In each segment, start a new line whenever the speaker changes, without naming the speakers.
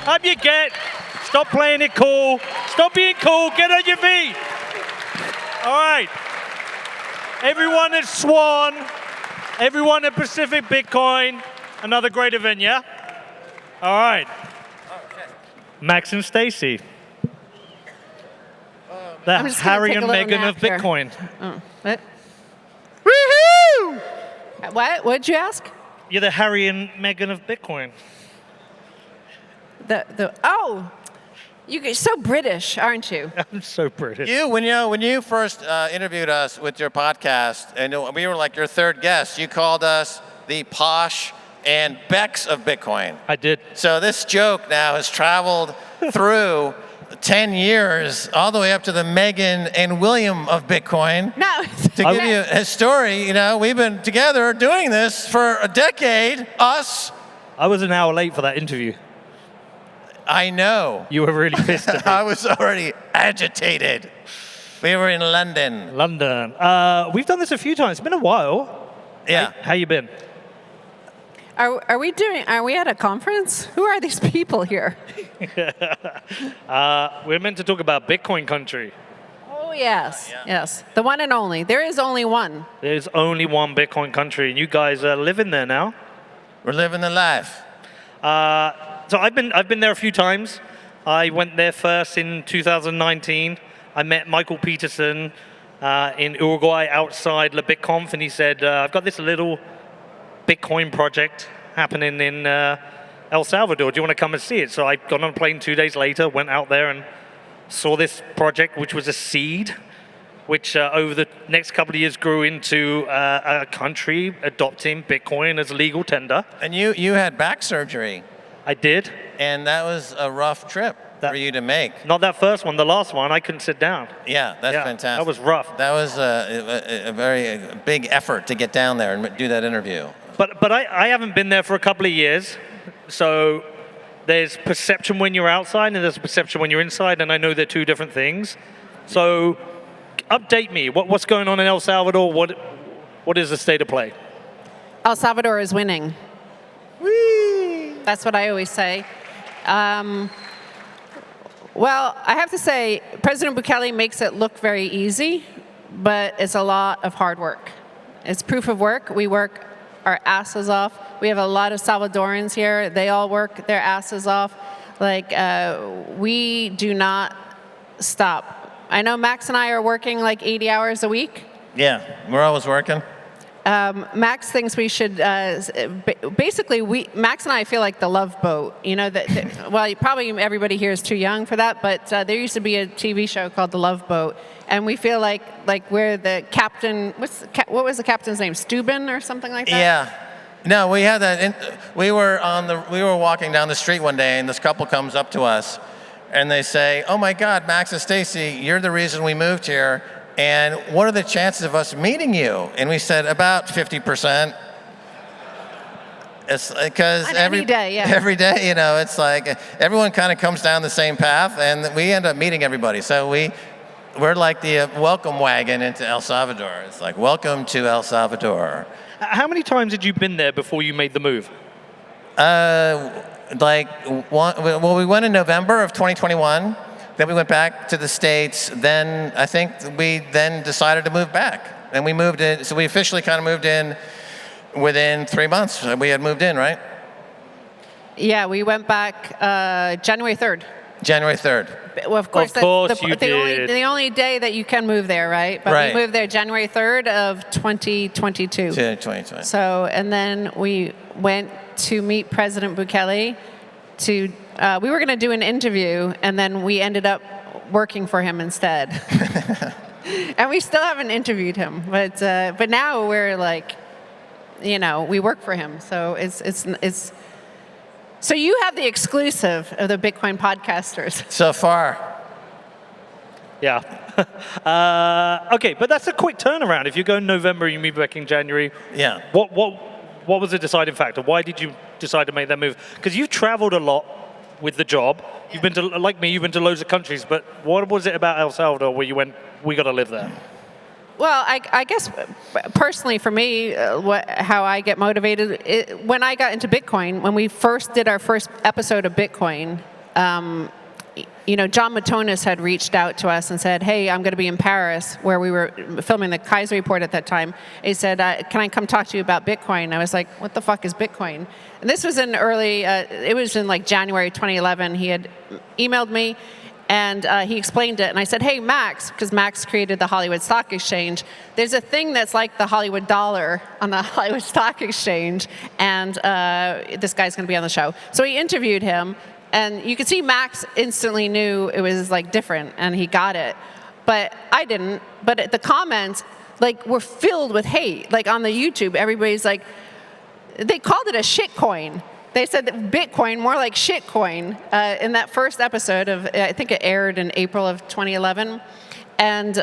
Up you get. Stop playing it cool. Stop being cool. Get on your feet. All right. Everyone at Swan, everyone at Pacific Bitcoin, another great event, yeah? All right. Max and Stacy. The Harry and Meghan of Bitcoin.
Oh, what? Woohoo! What? What'd you ask?
You're the Harry and Meghan of Bitcoin.
You're so British, aren't you?
I'm so British.
When you first interviewed us with your podcast, and we were like your third guest, you called us the posh and Becks of Bitcoin.
I did.
So this joke now has traveled through 10 years, all the way up to the Meghan and William of Bitcoin.
No.
To give you a story, we've been together doing this for a decade, us.
I was an hour late for that interview.
I know.
You were really pissed at me.
I was already agitated. We were in London.
London. We've done this a few times. It's been a while.
Yeah.
How you been?
Are we at a conference? Who are these people here?
We're meant to talk about Bitcoin country.
Oh, yes. Yes. The one and only. There is only one.
There's only one Bitcoin country, and you guys are living there now.
We're living the life.
So I've been there a few times. I went there first in 2019. I met Michael Peterson in Uruguay outside La BitConf, and he said, I've got this little Bitcoin project happening in El Salvador. Do you want to come and see it? So I got on a plane 2 days later, went out there and saw this project, which was a seed, which over the next couple of years grew into a country adopting Bitcoin as a legal tender.
And you had back surgery.
I did.
And that was a rough trip for you to make.
Not that first one, the last one, I couldn't sit down.
Yeah, that's fantastic.
That was rough.
That was a very big effort to get down there and do that interview.
But I haven't been there for a couple of years, so there's perception when you're outside and there's perception when you're inside, and I know they're two different things. So update me. What's going on in El Salvador? What is the state of play?
El Salvador is winning.
Whee!
That's what I always say. Well, I have to say, President Bukele makes it look very easy, but it's a lot of hard work. It's proof of work. We work our asses off. We have a lot of Salvadorans here. They all work their asses off. We do not stop. I know Max and I are working like 80 hours a week.
Yeah, we're always working.
Max thinks we should, basically, Max and I feel like the Love Boat. Well, probably everybody here is too young for that, but there used to be a TV show called The Love Boat, and we feel like we're the captain. What was the captain's name? Steuben or something like that?
Yeah. No, we had that. We were walking down the street one day, and this couple comes up to us, and they say, "Oh my God, Max and Stacy, you're the reason we moved here. And what are the chances of us meeting you?" And we said, about 50%. It's because every day, it's like everyone kind of comes down the same path, and we end up meeting everybody. So we're like the welcome wagon into El Salvador. It's like, welcome to El Salvador.
How many times had you been there before you made the move?
We went in November of 2021. Then we went back to the States. Then I think we then decided to move back. And we moved in, so we officially kind of moved in within 3 months. We had moved in, right?
Yeah, we went back January 3rd.
January 3rd.
Well, of course
you did.
The only day that you can move there, right? But
right.
We moved there January 3rd of 2022.
2020.
So, and then we went to meet President Bukele we were going to do an interview, and then we ended up working for him instead. And we still haven't interviewed him, but now we're we work for him. So it's. So you have the exclusive of the Bitcoin podcasters.
So far.
Yeah. Okay, but that's a quick turnaround. If you go in November, you move back in January.
Yeah.
What was the deciding factor? Why did you decide to make that move? Because you've traveled a lot with the job. You've been to, like me, you've been to loads of countries, but what was it about El Salvador where you went, we got to live there?
Well, I guess personally for me, how I get motivated, when I got into Bitcoin, when we first did our first episode of Bitcoin, John Matonis had reached out to us and said, hey, I'm going to be in Paris, where we were filming the Keiser report at that time. He said, can I come talk to you about Bitcoin? I was like, what the fuck is Bitcoin? And this was in it was in like January 2011. He had emailed me, and he explained it. And I said, hey, Max, because Max created the Hollywood Stock Exchange, there's a thing that's like the Hollywood dollar on the Hollywood Stock Exchange, and this guy's going to be on the show. So he interviewed him. And you could see Max instantly knew it was like different, and he got it. But I didn't. But the comments were filled with hate. Like on the YouTube, everybody's like, they called it a shitcoin. They said that Bitcoin, more like shitcoin, in that first episode of, I think it aired in April of 2011. And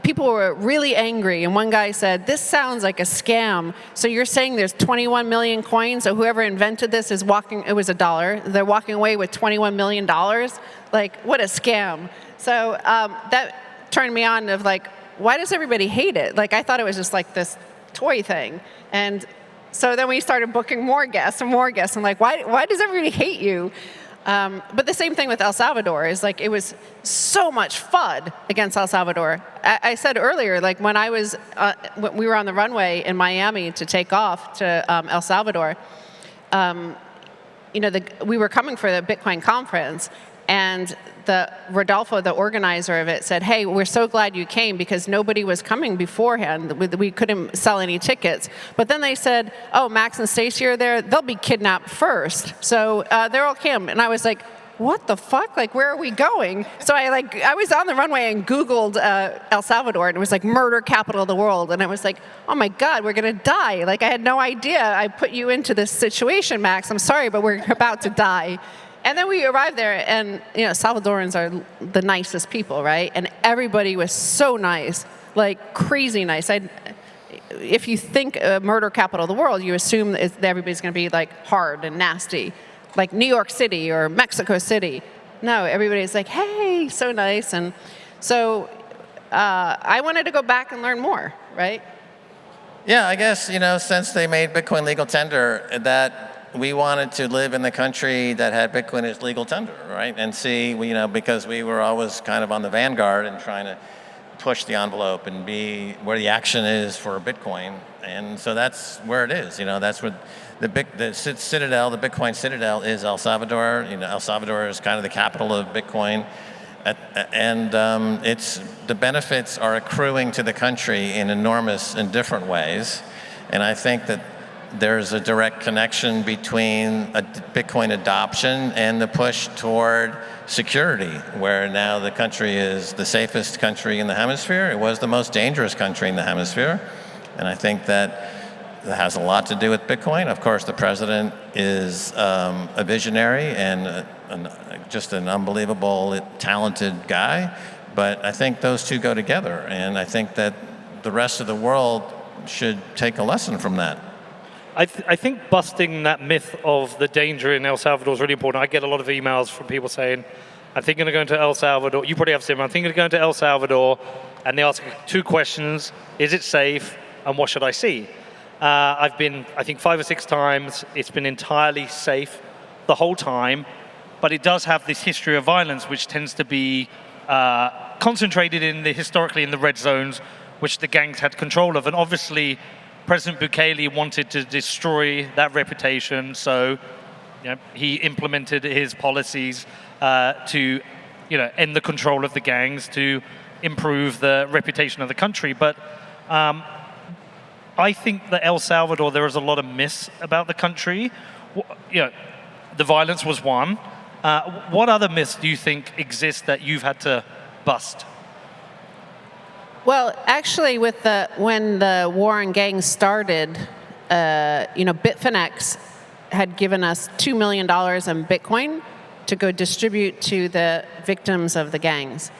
people were really angry. And one guy said, this sounds like a scam. So you're saying there's 21 million coins, so whoever invented this is it was $1. They're walking away with $21 million? Like, what a scam. So that turned me on of like, why does everybody hate it? Like, I thought it was just like this toy thing. And so then we started booking more guests and more guests. I'm like, why does everybody hate you? But the same thing with El Salvador is like, it was so much FUD against El Salvador. I said earlier, like when when we were on the runway in Miami to take off to El Salvador, we were coming for the Bitcoin conference, and Rodolfo, the organizer of it, said, hey, we're so glad you came because nobody was coming beforehand. We couldn't sell any tickets. But then they said, oh, Max and Stacy are there. They'll be kidnapped first. So they're all come. And I was like, what the fuck? Like, where are we going? So I was on the runway and Googled El Salvador, and it was like murder capital of the world. And I was like, oh my God, we're going to die. Like, I had no idea I put you into this situation, Max. I'm sorry, but we're about to die. And then we arrived there, and Salvadorans are the nicest people, right? And everybody was so nice, like crazy nice. If you think murder capital of the world, you assume that everybody's going to be like hard and nasty, like New York City or Mexico City. No, everybody's like, hey, so nice. And so I wanted to go back and learn more, right?
Yeah, I guess, since they made Bitcoin legal tender, that we wanted to live in the country that had Bitcoin as legal tender, right? And see, because we were always kind of on the vanguard and trying to push the envelope and be where the action is for Bitcoin. And so that's where it is. That's where the citadel, the Bitcoin citadel, is El Salvador. El Salvador is kind of the capital of Bitcoin. And the benefits are accruing to the country in enormous and different ways. And I think that there's a direct connection between Bitcoin adoption and the push toward security, where now the country is the safest country in the hemisphere. It was the most dangerous country in the hemisphere. And I think that has a lot to do with Bitcoin. Of course, the president is a visionary and just an unbelievable, talented guy. But I think those two go together. And I think that the rest of the world should take a lesson from that.
I think busting that myth of the danger in El Salvador is really important. I get a lot of emails from people saying, I think I'm going to go into El Salvador. You probably have similar. I think I'm going to go into El Salvador, and they ask two questions. Is it safe, and what should I see? I've been, I think, 5 or 6 times. It's been entirely safe the whole time, but it does have this history of violence, which tends to be concentrated historically in the red zones, which the gangs had control of. And obviously, President Bukele wanted to destroy that reputation, so he implemented his policies to end the control of the gangs, to improve the reputation of the country. But I think that El Salvador, there is a lot of myths about the country. The violence was one. What other myths do you think exist that you've had to bust?
Well, actually, when the war on gangs started, Bitfinex had given us $2 million in Bitcoin to go distribute to the victims of the gangs.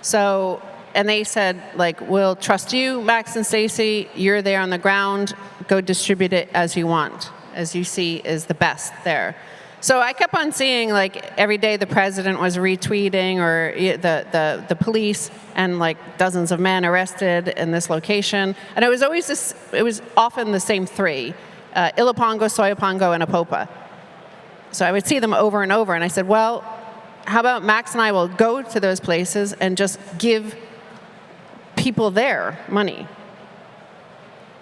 So, and they said, we'll trust you, Max and Stacy. You're there on the ground. Go distribute it as you want, as you see is the best there. So I kept on seeing, every day the president was retweeting, or the police, and dozens of men arrested in this location. And it was always it was often the same 3, Ilopango, Soyapango, and Apopa. So I would see them over and over, and I said, well, how about Max and I will go to those places and just give people there money?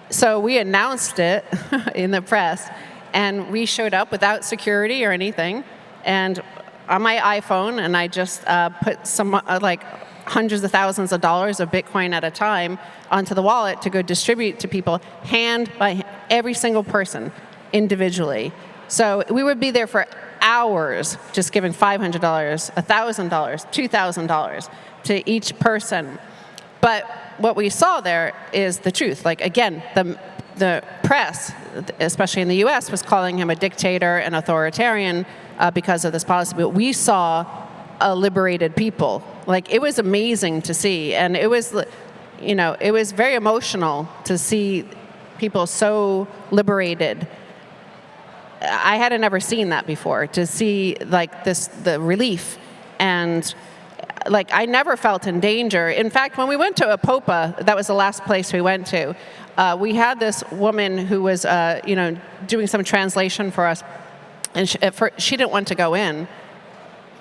So we announced it in the press, and we showed up without security or anything, and on my iPhone, and I just put some like hundreds of thousands of dollars of Bitcoin at a time onto the wallet to go distribute to people, hand by every single person individually. So we would be there for hours just giving $500, $1,000, $2,000 to each person. But what we saw there is the truth. Like, again, the press, especially in the US, was calling him a dictator and authoritarian because of this policy. But we saw a liberated people. Like, it was amazing to see. And it was, it was very emotional to see people so liberated. I hadn't ever seen that before, to see like the relief, and like I never felt in danger. In fact, when we went to Apopa, that was the last place we went to, we had this woman who was doing some translation for us, and she didn't want to go in.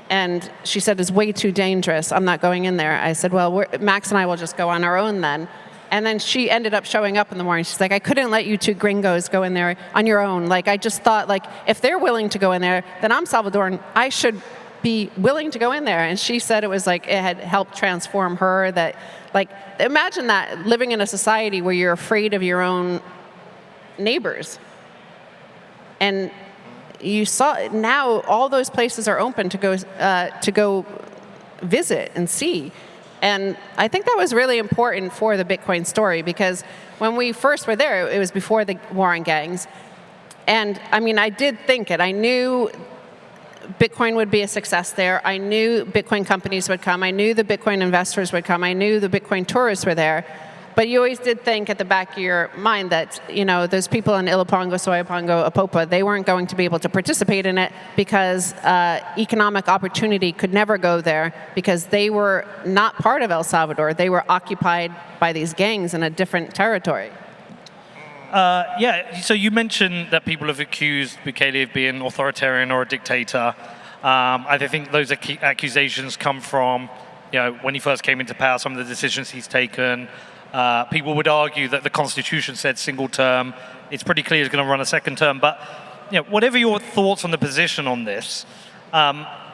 And she said, it's way too dangerous. I'm not going in there. I said, well, Max and I will just go on our own then. And then she ended up showing up in the morning. She's like, I couldn't let you two gringos go in there on your own. Like, I just thought, like, if they're willing to go in there, then I'm Salvadoran. I should be willing to go in there. And she said it was like it had helped transform her. That, like, imagine that, living in a society where you're afraid of your own neighbors. And you saw now all those places are open to go visit and see. And I think that was really important for the Bitcoin story, because when we first were there, it was before the war on gangs. And I mean, I did think it. I knew Bitcoin would be a success there. I knew Bitcoin companies would come. I knew the Bitcoin investors would come. I knew the Bitcoin tourists were there. But you always did think at the back of your mind that, those people in Ilopango, Soyapango, Apopa, they weren't going to be able to participate in it because economic opportunity could never go there, because they were not part of El Salvador. They were occupied by these gangs in a different territory.
So you mentioned that people have accused Bukele of being authoritarian or a dictator. I think those accusations come from, when he first came into power, some of the decisions he's taken. People would argue that the Constitution said single term. It's pretty clear he's going to run a second term. But whatever your thoughts on the position on this,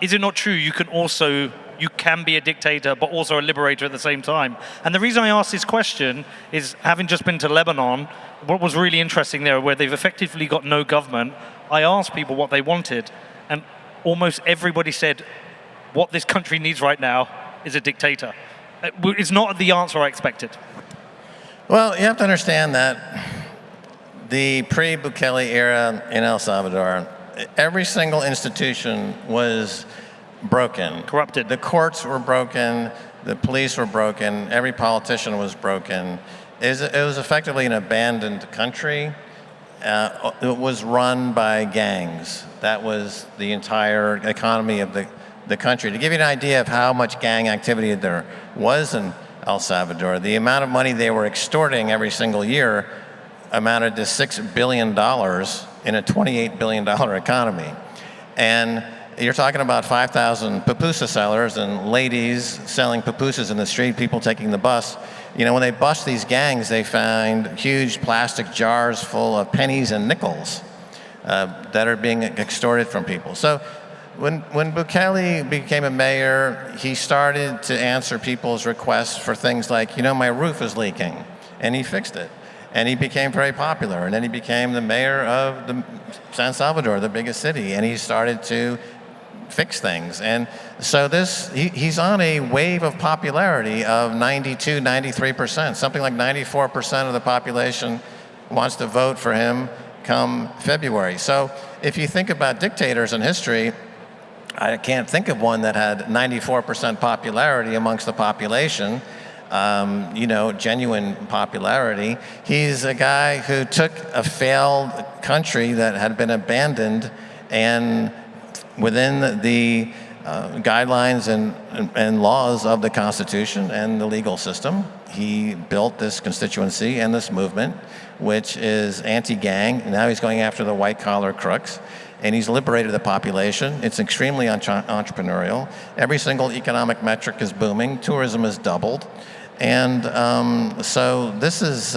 is it not true you can be a dictator but also a liberator at the same time? And the reason I ask this question is, having just been to Lebanon, what was really interesting there, where they've effectively got no government, I asked people what they wanted, and almost everybody said what this country needs right now is a dictator. It's not the answer I expected.
Well, you have to understand that the pre-Bukele era in El Salvador, every single institution was broken.
Corrupted.
The courts were broken, the police were broken, every politician was broken. It was effectively an abandoned country. It was run by gangs. That was the entire economy of the country. To give you an idea of how much gang activity there was in El Salvador, the amount of money they were extorting every single year amounted to $6 billion in a $28 billion economy. And you're talking about 5,000 pupusa sellers and ladies selling pupusas in the street, people taking the bus. When they bust these gangs, they find huge plastic jars full of pennies and nickels that are being extorted from people. So when Bukele became a mayor, he started to answer people's requests for things like, my roof is leaking, and he fixed it. And he became very popular, and then he became the mayor of San Salvador, the biggest city, and he started to fix things. And so he's on a wave of popularity of 92, 93%. Something like 94% of the population wants to vote for him come February. So if you think about dictators in history, I can't think of one that had 94% popularity amongst the population, genuine popularity. He's a guy who took a failed country that had been abandoned, and within the guidelines and laws of the Constitution and the legal system, he built this constituency and this movement, which is anti-gang. Now he's going after the white-collar crooks. and he's liberated the population. It's extremely entrepreneurial. Every single economic metric is booming. Tourism has doubled. And so this is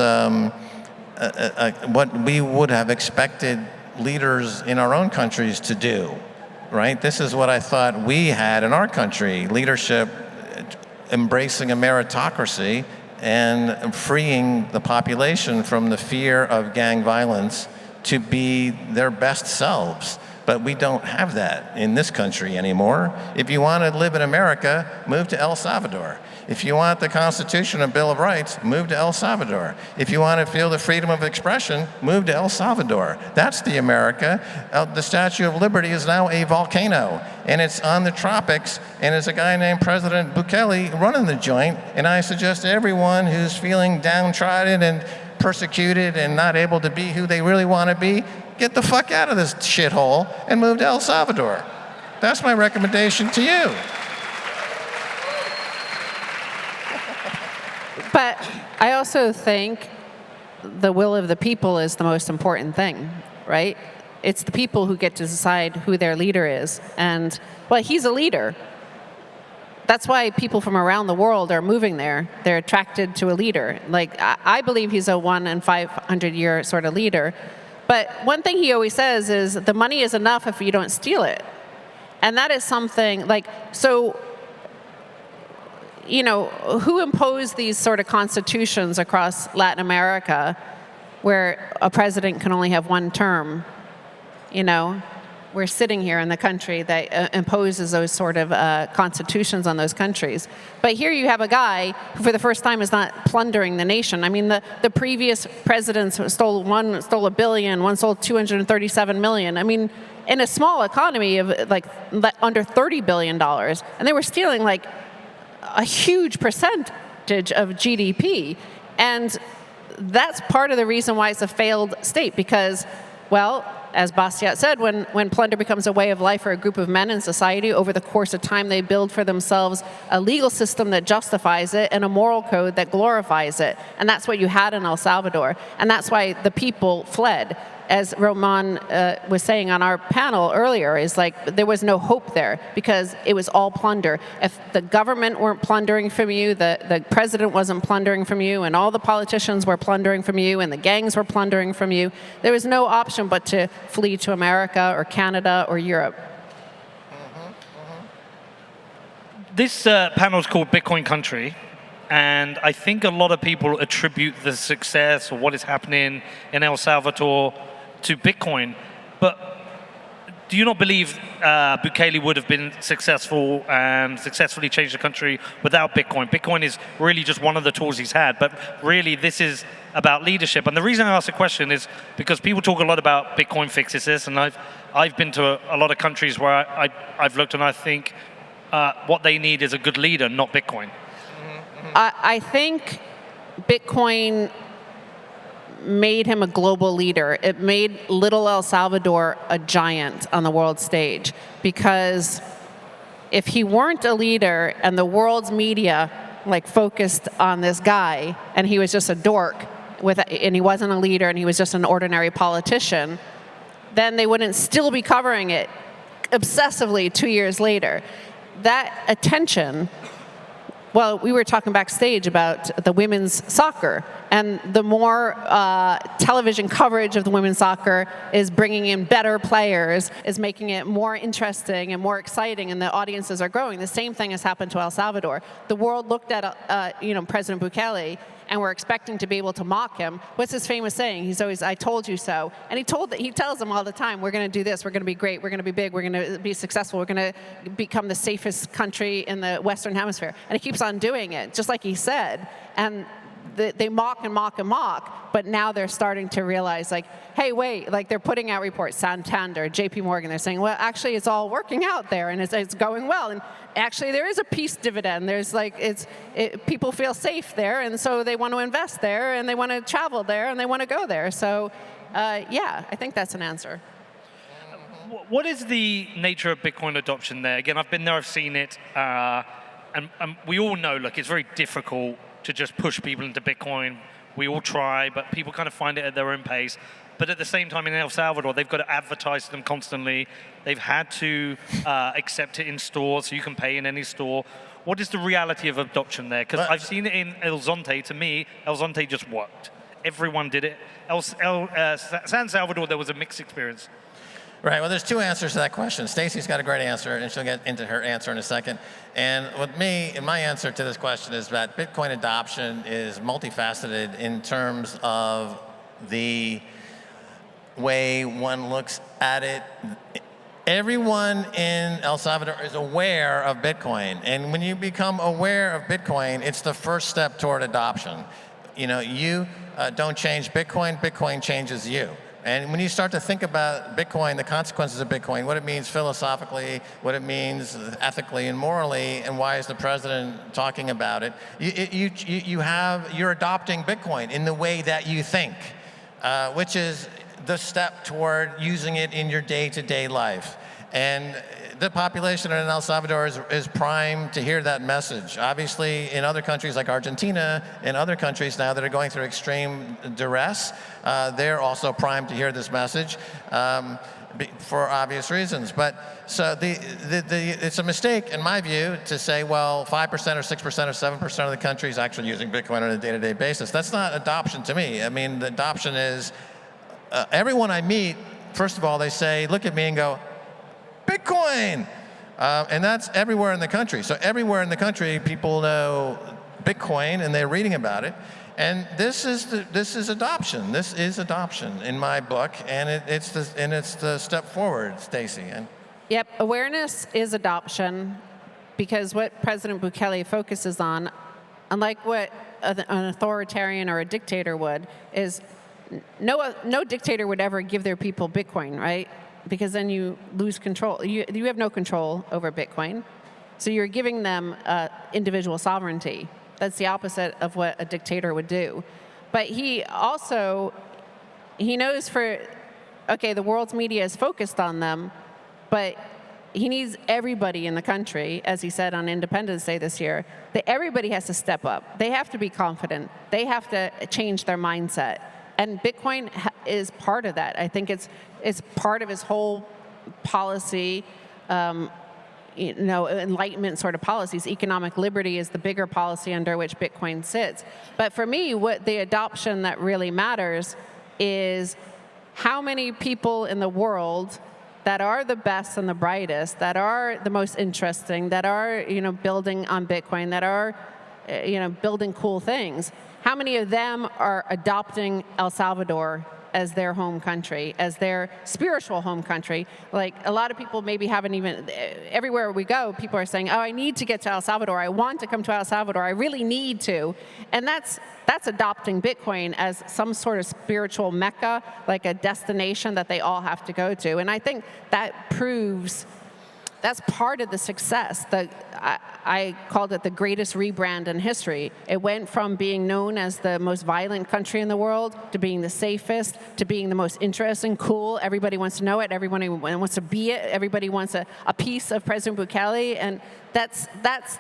what we would have expected leaders in our own countries to do, right? This is what I thought we had in our country, leadership embracing a meritocracy and freeing the population from the fear of gang violence to be their best selves. But we don't have that in this country anymore. If you want to live in America, move to El Salvador. If you want the Constitution and Bill of Rights, move to El Salvador. If you want to feel the freedom of expression, move to El Salvador. That's the America. The Statue of Liberty is now a volcano, and it's on the tropics, and there's a guy named President Bukele running the joint, and I suggest to everyone who's feeling downtrodden and persecuted and not able to be who they really want to be, get the fuck out of this shithole and move to El Salvador. That's my recommendation to you.
But I also think the will of the people is the most important thing, right? It's the people who get to decide who their leader is. And, well, he's a leader. That's why people from around the world are moving there. They're attracted to a leader. Like, I believe he's a 1 in 500 year sort of leader. But one thing he always says is the money is enough if you don't steal it. And that is something like, so, you know, who imposed these sort of constitutions across Latin America where a president can only have one term? You know, we're sitting here in the country that imposes those sort of constitutions on those countries. But here you have a guy who for the first time is not plundering the nation. I mean, the previous presidents stole $1 billion, one stole 237 million. I mean, in a small economy of like under $30 billion, and they were stealing like a huge percentage of GDP. And that's part of the reason why it's a failed state, because, well, as Bastiat said, when plunder becomes a way of life for a group of men in society, over the course of time they build for themselves a legal system that justifies it and a moral code that glorifies it. And that's what you had in El Salvador. And that's why the people fled. As Roman was saying on our panel earlier, is like there was no hope there because it was all plunder. If the government weren't plundering from you, the president wasn't plundering from you, and all the politicians were plundering from you, and the gangs were plundering from you, there was no option but to flee to America or Canada or Europe.
This panel is called Bitcoin Country. And I think a lot of people attribute the success or what is happening in El Salvador to Bitcoin. But do you not believe Bukele would have been successful and successfully changed the country without Bitcoin? Bitcoin is really just one of the tools he's had. But really, this is about leadership. And the reason I ask the question is because people talk a lot about Bitcoin fixes this. And I've been to a lot of countries where I've looked and I think what they need is a good leader, not Bitcoin.
I think Bitcoin made him a global leader. It made little El Salvador a giant on the world stage, because if he weren't a leader and the world's media like focused on this guy and he was just a dork and he wasn't a leader and he was just an ordinary politician, then they wouldn't still be covering it obsessively 2 years later. That attention. Well, we were talking backstage about the women's soccer, and the more television coverage of the women's soccer is bringing in better players, is making it more interesting and more exciting, and the audiences are growing. The same thing has happened to El Salvador. The world looked at President Bukele, and we're expecting to be able to mock him. What's his famous saying? He's always, "I told you so." And he tells them all the time, we're going to do this, we're going to be great, we're going to be big, we're going to be successful, we're going to become the safest country in the Western Hemisphere. And he keeps on doing it, just like he said. And they mock and mock and mock, but now they're starting to realize, like, hey, wait, like they're putting out reports, Santander, JP Morgan, they're saying, well, actually it's all working out there and it's going well. And actually there is a peace dividend. There's like, people feel safe there, and so they want to invest there and they want to travel there and they want to go there. So yeah, I think that's an answer.
What is the nature of Bitcoin adoption there? Again, I've been there, I've seen it, and we all know, look, it's very difficult to just push people into Bitcoin. We all try, but people kind of find it at their own pace. But at the same time, in El Salvador, they've got to advertise them constantly. They've had to accept it in stores, so you can pay in any store. What is the reality of adoption there? Because I've seen it in El Zonte. To me, El Zonte just worked. Everyone did it. San Salvador, there was a mixed experience.
Right, well, there's two answers to that question. Stacy's got a great answer, and she'll get into her answer in a second. And with me, my answer to this question is that Bitcoin adoption is multifaceted in terms of the way one looks at it. Everyone in El Salvador is aware of Bitcoin, and when you become aware of Bitcoin, it's the first step toward adoption. You know, you don't change Bitcoin, Bitcoin changes you. And when you start to think about Bitcoin, the consequences of Bitcoin, what it means philosophically, what it means ethically and morally, and why is the president talking about it, you're adopting Bitcoin in the way that you think, which is the step toward using it in your day-to-day life. And the population in El Salvador is primed to hear that message. Obviously, in other countries like Argentina and other countries now that are going through extreme duress, they're also primed to hear this message for obvious reasons. But so it's a mistake, in my view, to say, well, 5% or 6% or 7% of the country is actually using Bitcoin on a day-to-day basis. That's not adoption to me. I mean, the adoption is everyone I meet, first of all, they say, look at me and go, Bitcoin! And that's everywhere in the country. So everywhere in the country, people know Bitcoin and they're reading about it. And this is adoption. This is adoption in my book, and it's the step forward, Stacy.
Yep, awareness is adoption, because what President Bukele focuses on, unlike what an authoritarian or a dictator would, is no dictator would ever give their people Bitcoin, right? Because then you lose control. You have no control over Bitcoin. So you're giving them individual sovereignty. That's the opposite of what a dictator would do. But he knows the world's media is focused on them, but he needs everybody in the country, as he said on Independence Day this year, that everybody has to step up. They have to be confident. They have to change their mindset. And Bitcoin is part of that. I think it's part of his whole policy, enlightenment sort of policies. Economic liberty is the bigger policy under which Bitcoin sits. But for me, what the adoption that really matters is how many people in the world that are the best and the brightest, that are the most interesting, that are building on Bitcoin, that are building cool things. How many of them are adopting El Salvador as their home country, as their spiritual home country? Like, a lot of people maybe haven't even, everywhere we go, people are saying, oh, I need to get to El Salvador. I want to come to El Salvador. I really need to. And that's adopting Bitcoin as some sort of spiritual mecca, like a destination that they all have to go to. And I think that proves that's part of the success. I called it the greatest rebrand in history. It went from being known as the most violent country in the world to being the safest, to being the most interesting, cool. Everybody wants to know it. Everybody wants to be it. Everybody wants a piece of President Bukele. And that's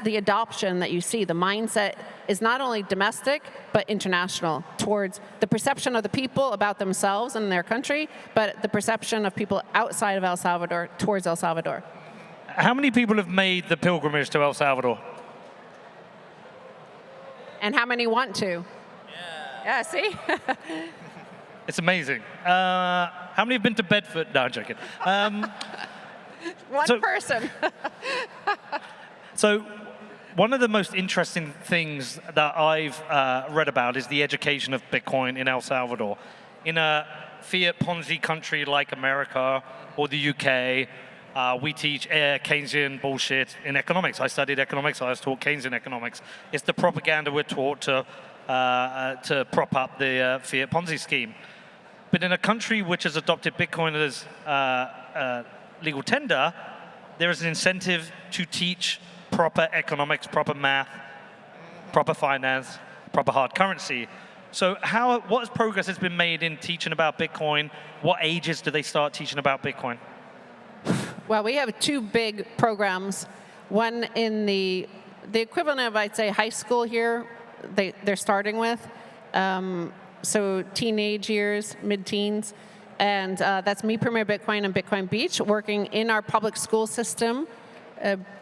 the adoption that you see. The mindset is not only domestic, but international, towards the perception of the people about themselves and their country, but the perception of people outside of El Salvador towards El Salvador.
How many people have made the pilgrimage to El Salvador?
And how many want to? Yeah, see?
It's amazing. How many have been to Bedford? No, I'm joking.
One person.
So one of the most interesting things that I've read about is the education of Bitcoin in El Salvador. In a fiat Ponzi country like America or the UK, we teach Keynesian bullshit in economics. I studied economics, I was taught Keynesian economics. It's the propaganda we're taught to prop up the fiat Ponzi scheme. But in a country which has adopted Bitcoin as legal tender, there is an incentive to teach proper economics, proper math, proper finance, proper hard currency. So what progress has been made in teaching about Bitcoin? What ages do they start teaching about Bitcoin?
Well, we have two big programs. One in the equivalent of, I'd say, high school here, they're starting with. so teenage years, mid-teens. And that's me, Premier Bitcoin, and Bitcoin Beach, working in our public school system,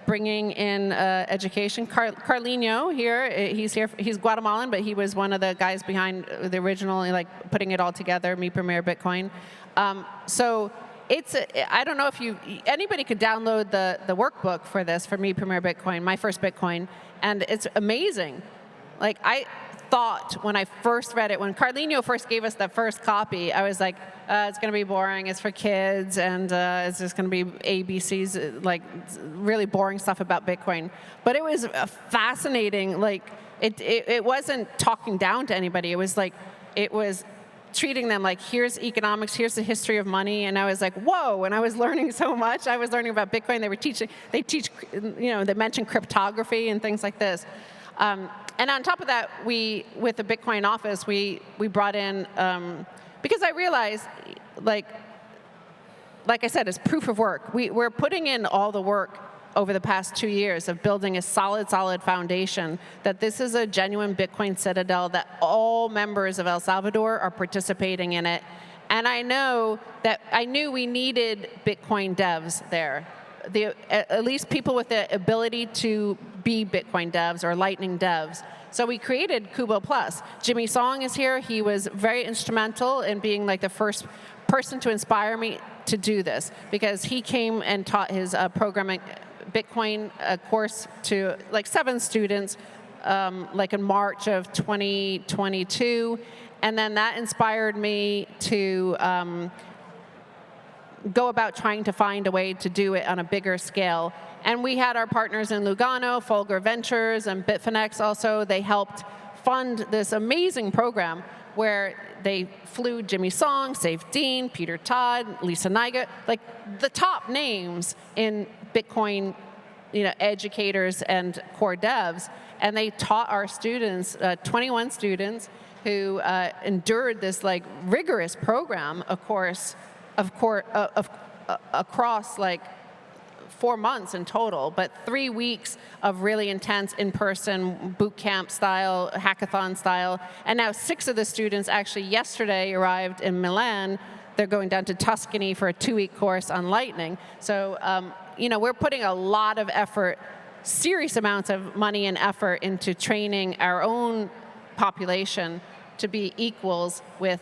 bringing in education. Carlino here, he's Guatemalan, but he was one of the guys behind the original, like putting it all together, me, Premier Bitcoin. So I don't know if anybody could download the workbook for this, for me, Premier Bitcoin, my first Bitcoin, and it's amazing. Like, I thought when I first read it, when Carlino first gave us the first copy, I was like, it's going to be boring, it's for kids, and it's just going to be ABCs, like really boring stuff about Bitcoin. But it was fascinating. Like, it wasn't talking down to anybody. It was like, it was treating them like, here's economics, here's the history of money, and I was like, whoa, and I was learning so much. I was learning about Bitcoin. They teach, they mention cryptography and things like this. And on top of that, with the Bitcoin office, we brought in, because I realized, like I said, it's proof of work. We're putting in all the work over the past 2 years of building a solid foundation, that this is a genuine Bitcoin citadel, that all members of El Salvador are participating in it. And I knew we needed Bitcoin devs there. At least people with the ability to be Bitcoin devs or Lightning devs. So we created Kubo Plus. Jimmy Song is here. He was very instrumental in being like the first person to inspire me to do this, because he came and taught his programming Bitcoin course to like 7 students like in March of 2022. And then that inspired me to go about trying to find a way to do it on a bigger scale. And we had our partners in Lugano, Folger Ventures, and Bitfinex also. They helped fund this amazing program where they flew Jimmy Song, Saif Dean, Peter Todd, Lisa Niga, like the top names in Bitcoin, educators and core devs. And they taught our students, 21 students, who endured this like rigorous program, across like 4 months in total, but 3 weeks of really intense in-person boot camp style, hackathon style. And now 6 of the students actually yesterday arrived in Milan. They're going down to Tuscany for a 2-week course on Lightning. So, we're putting a lot of effort, serious amounts of money and effort into training our own population to be equals with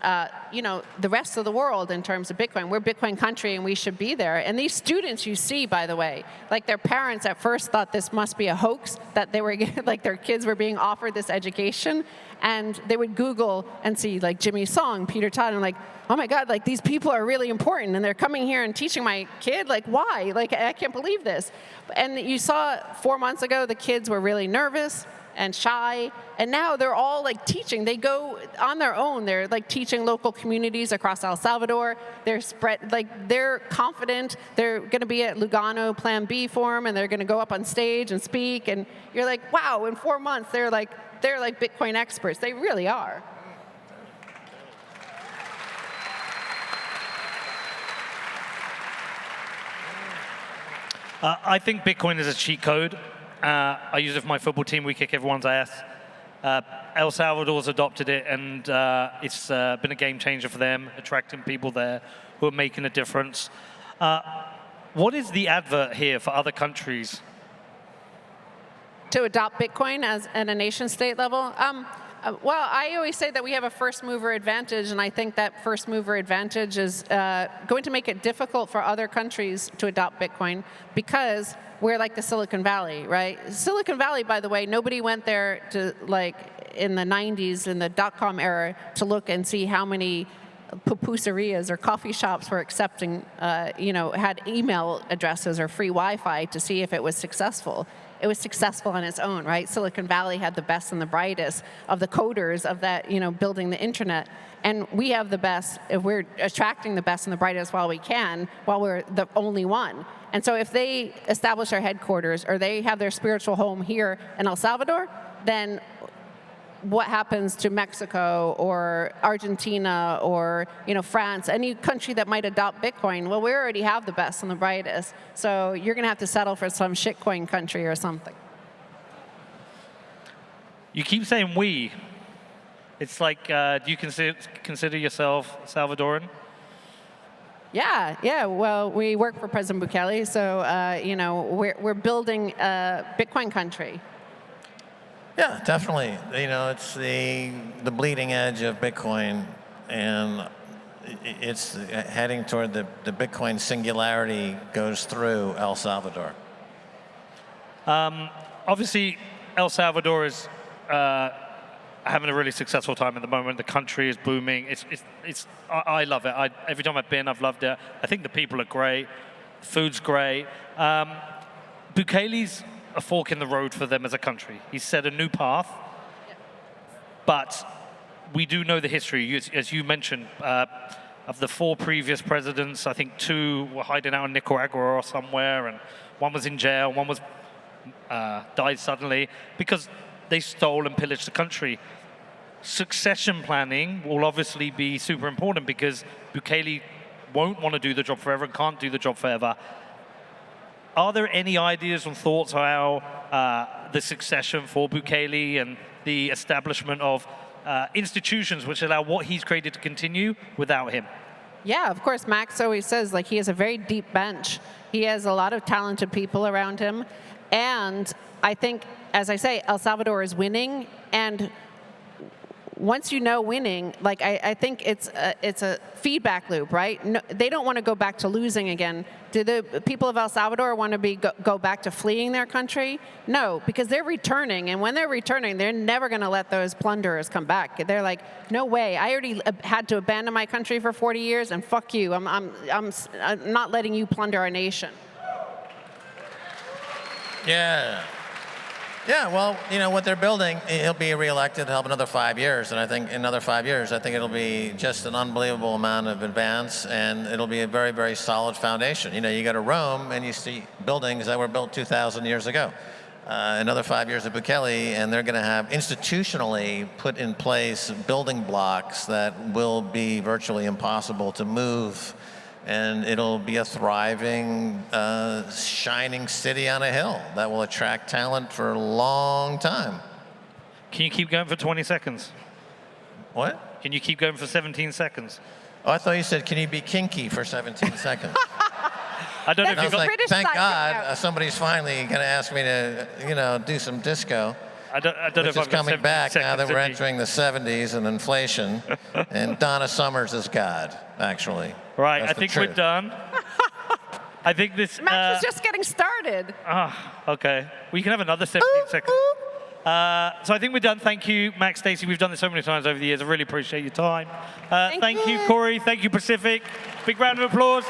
the rest of the world in terms of Bitcoin. We're a Bitcoin country, and we should be there. And these students you see, by the way, like their parents at first thought this must be a hoax, that they were like their kids were being offered this education, and they would Google and see like Jimmy Song, Peter Todd, and like, oh my God, like these people are really important, and they're coming here and teaching my kid. Like, why? Like, I can't believe this. And you saw 4 months ago, the kids were really nervous and shy, and now they're all like teaching. They go on their own. They're like teaching local communities across El Salvador. They're confident. They're going to be at Lugano Plan B Forum, and they're going to go up on stage and speak. And you're like, wow! In 4 months, they're like Bitcoin experts. They really are.
I think Bitcoin is a cheat code. I use it for my football team. We kick everyone's ass. El Salvador's adopted it, and it's been a game changer for them, attracting people there who are making a difference. What is the advert here for other countries?
To adopt Bitcoin at a nation-state level? Well, I always say that we have a first-mover advantage, and I think that first-mover advantage is going to make it difficult for other countries to adopt Bitcoin, because we're like the Silicon Valley, right? Silicon Valley, by the way, nobody went there to, like, in the 90s, in the dot-com era, to look and see how many pupuserias or coffee shops were accepting, had email addresses or free Wi-Fi to see if it was successful. It was successful on its own, right? Silicon Valley had the best and the brightest of the coders of that, building the internet. And we have the best. We're attracting the best and the brightest while we're the only one. And so if they establish their headquarters or they have their spiritual home here in El Salvador, then what happens to Mexico or Argentina or France, any country that might adopt Bitcoin? Well, we already have the best and the brightest, so you're going to have to settle for some shitcoin country or something.
You keep saying we. It's like, do you consider yourself Salvadoran?
Yeah. Well, we work for President Bukele, so you know, we're building a Bitcoin country.
Yeah, definitely. You know, it's the bleeding edge of Bitcoin, and it's heading toward the Bitcoin singularity goes through El Salvador.
Obviously, El Salvador is having a really successful time at the moment. The country is booming. I love it. Every time I've been, I've loved it. I think the people are great. Food's great. Bukele's a fork in the road for them as a country. He's set a new path, but we do know the history. As you mentioned, of the 4 previous presidents, I think 2 were hiding out in Nicaragua or somewhere, and one was in jail, one was died suddenly because they stole and pillaged the country. Succession planning will obviously be super important because Bukele won't want to do the job forever and can't do the job forever. Are there any ideas and thoughts how the succession for Bukele and the establishment of institutions which allow what he's created to continue without him?
Yeah, of course. Max always says like he has a very deep bench. He has a lot of talented people around him. And I think, as I say, El Salvador is winning. And once you know winning, like I think it's a feedback loop, right? No, they don't want to go back to losing again. Do the people of El Salvador want to go back to fleeing their country? No, because they're returning, and when they're returning, they're never going to let those plunderers come back. They're like, no way. I already had to abandon my country for 40 years, and fuck you. I'm not letting you plunder our nation.
Yeah. Yeah, well, you know, what they're building, he'll be reelected, he'll have another 5 years, and I think in another 5 years, I think it'll be just an unbelievable amount of advance, and it'll be a very, very solid foundation. You know, you go to Rome, and you see buildings that were built 2,000 years ago. Another 5 years of Bukele, and they're going to have institutionally put in place building blocks that will be virtually impossible to move, and it'll be a thriving, shining city on a hill that will attract talent for a long time.
Can you keep going for 20 seconds?
What?
Can you keep going for 17 seconds?
Oh, I thought you said, can you be kinky for 17 seconds?
I don't know if
I
you
was
got...
like,
British
thank
side
God
coming out.
somebody's finally going to ask me to, you know, do some disco.
I don't know
Which
if
is
I've got
coming
17
back now
seconds
that we're
in me.
entering the 70s and inflation. And Donna Summers is God, actually.
Right,
That's
I
the
think we're
truth.
done. I think this...
Max is just getting started.
Okay. We can have another 17 seconds. So I think we're done. Thank you, Max, Stacy. We've done this so many times over the years. I really appreciate your time. Thank you, Corey. Thank you, Pacific. Big round of applause.